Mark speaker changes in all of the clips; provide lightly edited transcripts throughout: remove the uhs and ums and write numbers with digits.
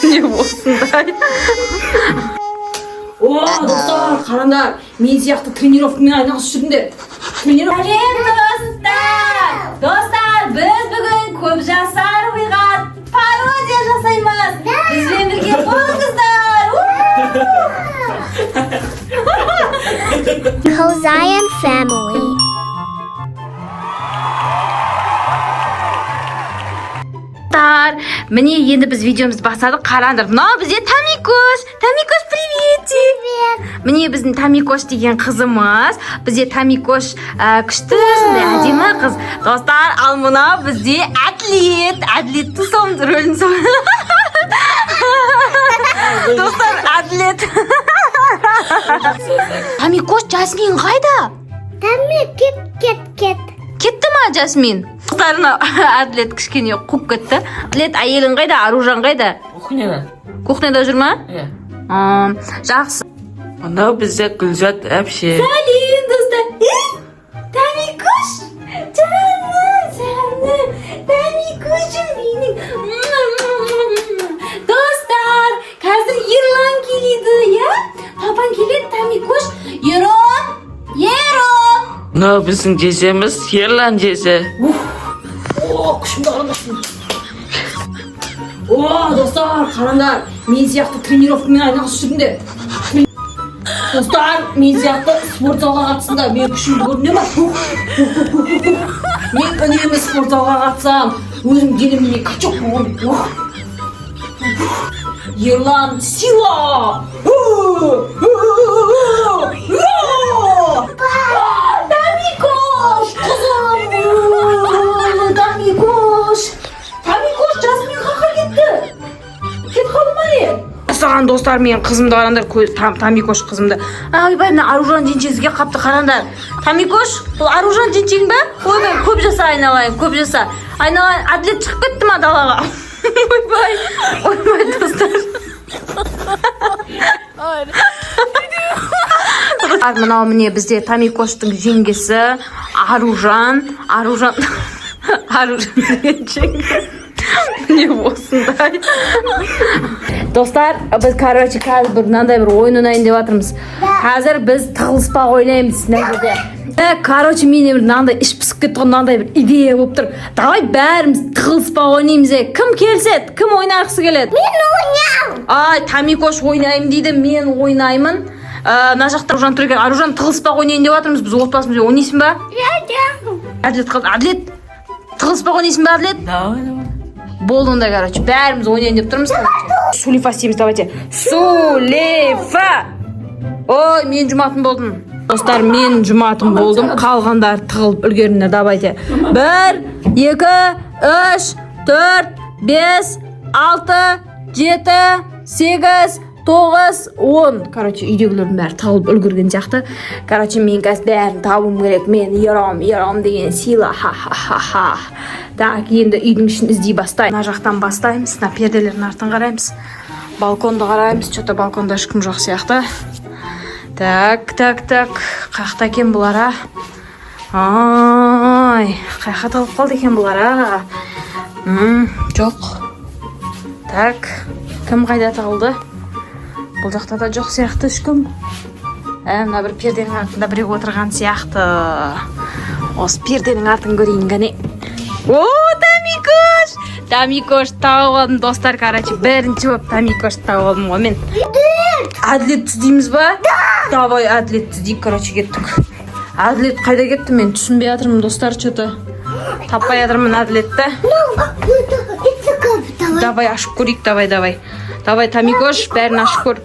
Speaker 1: Не осындай.
Speaker 2: О, достар, қараңдар. Мен сияқты тренировкамен айналысып жүрдіңдер.
Speaker 3: Достар, біз бүгін көп жасар ойға пародия жасаймыз. Бізбен бірге болыңыздар.
Speaker 4: Hosaian family.
Speaker 1: Міне енді біз видеомызды бастадық. Қараңдар, мынау бізде Тамикош. Тамикош, приветик. Міне біздің Тамикош деген қызымыз. Бізде Тамикош күшті, сондай әдемі қыз. Достар, ал мынау бізде Әділет. Әділеттің рөлін сомдайды. Достар, Әділет. Тамикош, Жасмин қайда?
Speaker 4: Кет.
Speaker 1: Кетті ма Жасмин? Қыздарына Әділет кішкене қуып кетті. Әділет, әйелің қайда? Аружан қайда?
Speaker 2: Кухняда.
Speaker 1: Кухняда жүр ма?
Speaker 2: Иә.
Speaker 1: Жақсы.
Speaker 2: Мынау бізде Гүлзат әпше.
Speaker 3: Сәлем, достар. Тамикош, жаным. Тамикошым менің. Достар, қазір Ерлан келеді, я? Папан келеді, Тамикош. Ерон.
Speaker 2: Мынау біздің жеземіз, Ерлан жезе.
Speaker 3: О, күшімді қараңдаршын. О, достар, қараңдар. Мен сияқты тренировкамен айналысып жүрдіңдер. Достар, мен сияқты спорт залға қатысында мен күшімді көріне ма? Мен үнемі спорт залға қатысам. Өзім денімде качок болғым. Ерлан, сила! Тамикош, қызым! Тамикош, Жасмин қақа кетті. Кет қалды ма не?
Speaker 1: Саған достар, мен қызымды қараңдар, Тамикош қызымды. Ойбай, мына Аружан женчезге қапты, қараңдар. Тамикош, бұл Аружан женчең ба? Ойбай, көп жаса айналайын, көп жаса. Айналайын, Әділет шығып кетті ма далаға? Ойбай, достар. Мынау міне бізде Тамикоштың жеңгесі Аружан женчең. Не осындай. Достар, біз қазір мынандай бір ойын ойнайын деп жатырмыз. Қазір біз тығылыспақ ойнаймыз мына жерде. Менде бір мынандай іш пысып кетті, мынандай бір идея болып тұр. Давай бәріміз тығылыспақ ойнаймыз. Кім келсет? Кім ойнағысы келеді?
Speaker 4: Мен ойнаймын.
Speaker 1: Ай, Тамикош ойнаймын дейді, мен ойнаймын. Мына жақта Аружан тұр екен. Аружан тығылыспақ ойнайын деп жатырмыз. Біз отбасымызбен ойнайсың ба? Әділет, тығылыспақ ойнайсың ба, Әділет?
Speaker 2: Давай.
Speaker 1: Болды онда, бәріміз ойнайын деп тұрмыз. Сулифа істейміз, давайте. Сулифа! Ой, мен жұматын болдым. Достар, мен жұматын болдым. Қалғандар тығылып үлгеріңдер, давайте. 1, 2, 3, 4, 5, 6, 7, 8, 9, 10. Үйдегілердің бәрі тығылып үлгерген сияқты. Мен қазір бәрін табуым керек. Мен ерам деген сила. Ха. Так, енді үйдің ішін іздей бастаймыз. Мына жақтан бастаймыз. Мына перделердің артын қараймыз. Балконды қараймыз. Что-то балконда ешкім жоқ сияқты. Так. Қаяқта екен бұлар, Ай, қаяққа талып қалды екен бұлар, Жоқ. Так, кім қайда тағылды? Бұл жақта да жоқ сияқты ешкім. Мына бір перденің артында біреу отырған сияқты. Осы перденің артын көрейін ғане. О, Тамикош тауып алдым, достар, бірінші болып Тамикош тауып алдым ғой мен. Әділет іздейміз ба? Давай, Әділет іздейік, кеттік. Әділет қайда кетті? Мен түсінбей жатырмын, достар, что-то таппай жатырмын Әділетті. Давай, ашып көрейік, давай. Давай, Тамикош, бәрін ашып көр.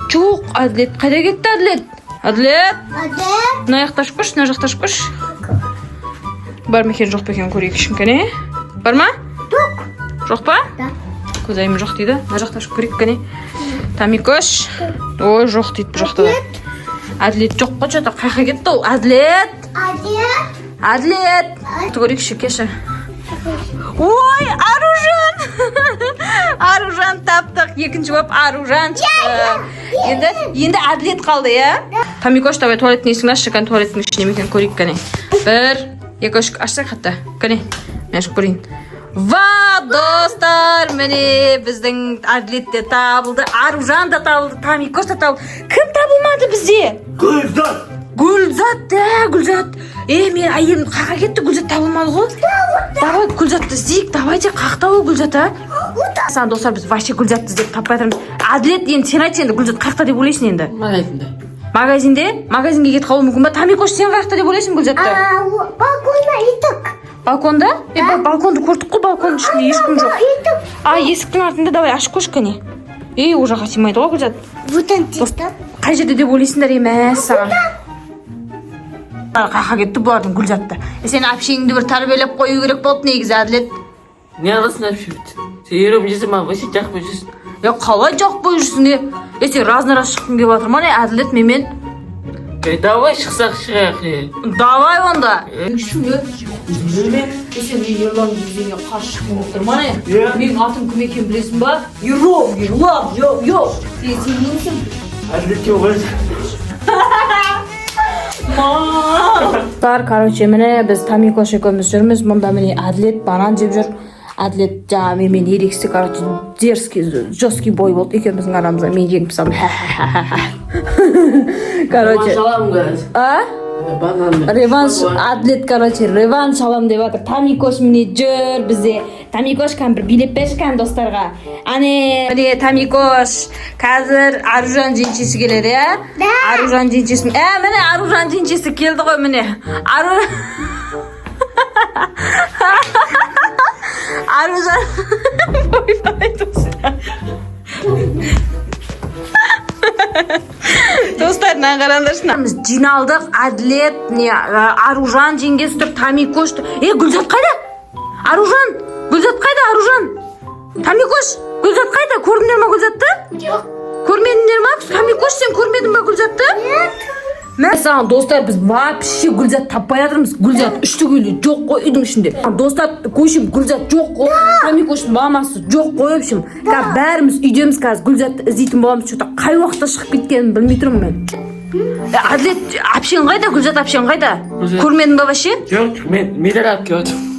Speaker 1: Жоқ, Әділет қайда кетті, Әділет? Мына жақта ашып көрші, мына жақта ашып көрші. Бар ма екен, жоқ па екен, көрейік ішін, Бар ма? Жоқ па? Көзайым жоқ дейді. Мына жақта ашып көрейік, Тамикош. Ой, жоқ дейді, бұл жақта да. Әділет жоқ қой, что-то қайқа кетті ол. Әділет. Көрейікші, кеші. Ой, Аружан. Аружан таптық. Екінші болып Аружан шықты. Енді Әділет қалды, я? Тамикош, давай туалеттің есігін ашшы, туалеттің ішіне мекен көрейік, 1, 2, 3, ашсақ хатта. Мен ашып көрейін. Ва, достар, міне біздің Әділет те табылды, Аружан да табылды, Тамикош та табылды. Кім табылмады бізде?
Speaker 5: Гүлзат.
Speaker 1: Гүлзат, Гүлзат. Мен әйелім қаға кетті, Гүлзат табылмады ғой. Давай Гүлзатты іздейік, давайте қақта ол Гүлзат, а? Сан достар, біз вообще Гүлзатты іздеп таппай жатырмыз. Әділет, енді сен айтшы енді Гүлзат қақта деп ойлайсың енді?
Speaker 3: Магазинде.
Speaker 1: Магазинде? Магазинге кетіп қалуы мүмкін ба? Тамикош, сен қақта деп ойлайсың Гүлзатты?
Speaker 4: Балконда итік.
Speaker 1: Балконда? Балконды көрдік қой, балконның ішінде ешкім жоқ. Есіктің артында давай ашып қойшы кәне. Ол жаққа сыймайды ғой Гүлзат.
Speaker 4: Бұдан тестап.
Speaker 1: Қай жерде деп ойлайсыңдар саған? Қақа кетті бұлардың Гүлзатты. Сен әпшеңді бір тәрбиелеп қою керек болды негізі Әділет.
Speaker 3: Не аласың әпшемді? Сен ерім жесің ма? Вообще жақпай жүрсің.
Speaker 1: Қалай жақпай жүрсің? Сен раз-раз шыққың келіп жатыр ма Әділет менімен?
Speaker 3: Давай шықсақ шығайық.
Speaker 1: Давай онда.
Speaker 2: Сен ерлан жүзіне қарсы шыққың болып тұр ма не? Менің атым кім екенін білесің ба? Ерлан, сен несің?
Speaker 5: Әділетке оғыз.
Speaker 1: Короче, міне біз Тамикош екеуміз жүрміз. Мұнда міне Әділет банан жеп жүр. Әділет жаңа менімен ерекші, короче, дерзкий, жесткий бой болды екеуміздің арамызда. Мен жеңіп тастадым. Короче. Реванш, Әділет, короче, реванш алам деп жатыр. Тамикош міне жүр бізде. Тамикош кән бір билеп берші кән достарға. Міне Тамикош қазір Аружан женчесі келеді, ә? Аружан женчесі. Міне Аружан женчесі келді ғой міне. Аружан. Достар, мына қараңдаршы. Біз жиналдық, Әділет, Аружан жеңгесі тұр, Тамикош тұр. Гүлзат қайда? Аружан, Гүлзат қайда, Аружан? Тамикош, Гүлзат қайда? Көрдіңдер ма Гүлзатты?
Speaker 4: Жоқ.
Speaker 1: Көрмедіңдер ма? Тамикош, сен көрмедің ба Гүлзатты? Мәселен, достар, біз вообще Гүлзат таппай жатырмыз. Гүлзат үштігілі жоқ қой үйдің ішінде. Достар, көшім Гүлзат жоқ қой. Тамикоштың мамасы жоқ қой, общем. Бәріміз үйдеміз қазір Гүлзатты іздейтін боламыз. Что-то қай уақытта шығып кеткенін білмей тұрмын мен. Әділет, әпшең қайда? Гүлзат әпшең қайда? Көрмедің ба вообще?
Speaker 3: Жоқ, мен медаль алып келіп отырмын.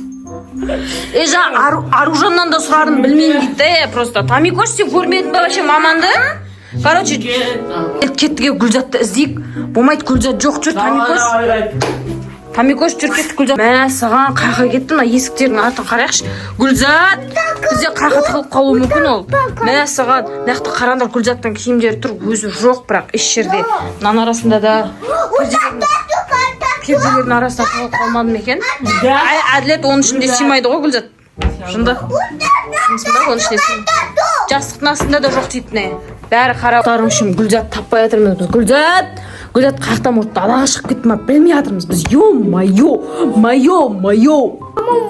Speaker 1: Аружаннан да сұрарын білмеймін дейді, просто. Тамикош, сен көрмедің ба вообще маманды? Короче, кеттіге Гүлзатты іздейік. Болмайды, Гүлзат жоқ жүр, Тамикош. Тамикош жүр кетті Гүлзат. Мә, саған қақа кетті, есіктердің артын қарайықшы. Гүлзат, бізде қақа тығылып қалуы мүмкін ол. Мә, саған, нақты қараңдар, Гүлзаттың киімдері тұр, өзі жоқ, бірақ еш жерде. Мынаның арасында да перделердің арасында тығылып қалмады ма екен? Әділет, оның ішінде сыймайды ғой Гүлзат. Жынды. Оның ішінде сыймайды. Жастықтың астында да жоқ дейтіне. Бәрі қарақтарым үшін Гүлзат таппай жатырмыз біз. Гүлзат қақта может далаға шығып кетті ма білмей жатырмыз біз. Ё-майо.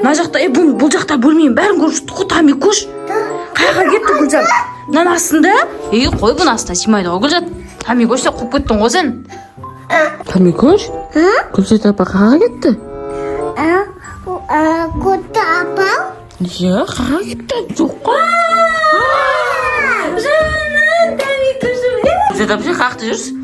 Speaker 1: Мына жақта, бұл жақта бөлмеймін. Бәрін көріп жүрді ғой Тамикош. Қайға кетті Гүлзат? Мынаның астында? Қой бұның астына сыймайды ғой Гүлзат. Тамикош сен қуып кеттің ғой сен. Тамикош? Гүлзат апа қайға кетті?
Speaker 4: Көтті апау?
Speaker 1: Қайға кетті? Жоқ қой. Гүлзат апа сен қаяқта жүрсің?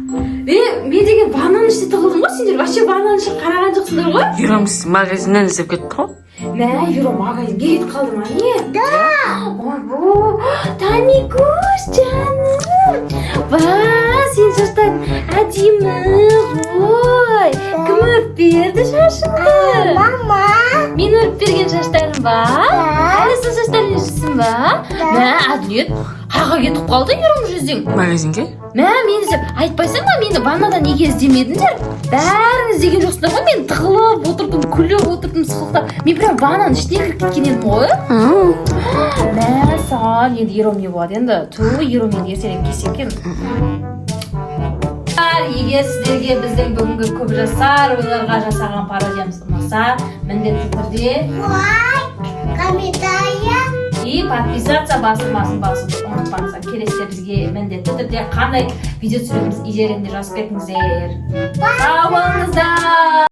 Speaker 2: Мен деген ваннаның ішінде тығылдым ғой, сендер вообще ваннаның ішіне қараған жоқсыңдар ғой?
Speaker 3: Ерім магазиннен іздеп кетті ғой.
Speaker 2: Мә, Юро магазинге кетіп қалды ма не? Да. Ого, Тамикош жаным. Сен шаштарың әдемі ғой. Кім өріп берді шашыңды?
Speaker 4: Мама.
Speaker 2: Мен өріп берген шаштарым ба? Әлі сен шаштарың жүрсің ба? Мә, Әділет, қаға кетіп қалды Юром жүзің?
Speaker 3: Магазинге?
Speaker 2: Мә, мен іздеп, айтпайсың ба, мені ваннадан неге іздемедіңдер? Бәрін іздеген жоқсыңдар ғой, мен тығылып отырдым, күліп отырдым, сықылықтап. Мен прям ваннаның ішіне кіріп кеткен едім ғой. Мә, саған енді Ером не болады енді? Ером енді ертерек келсе екен. Егер сіздерге біздің бүгінгі көп жасар ойларға жасаған пародиямыз ұнаса, міндетті түрде
Speaker 4: Лайк, комментария.
Speaker 2: И подписаться басылмасын ұмытпаңыздар. Келесі бізге міндетті түрде қандай видео түсіреміз ежелінде жазып кетіңіздер. Сау болыңыздар.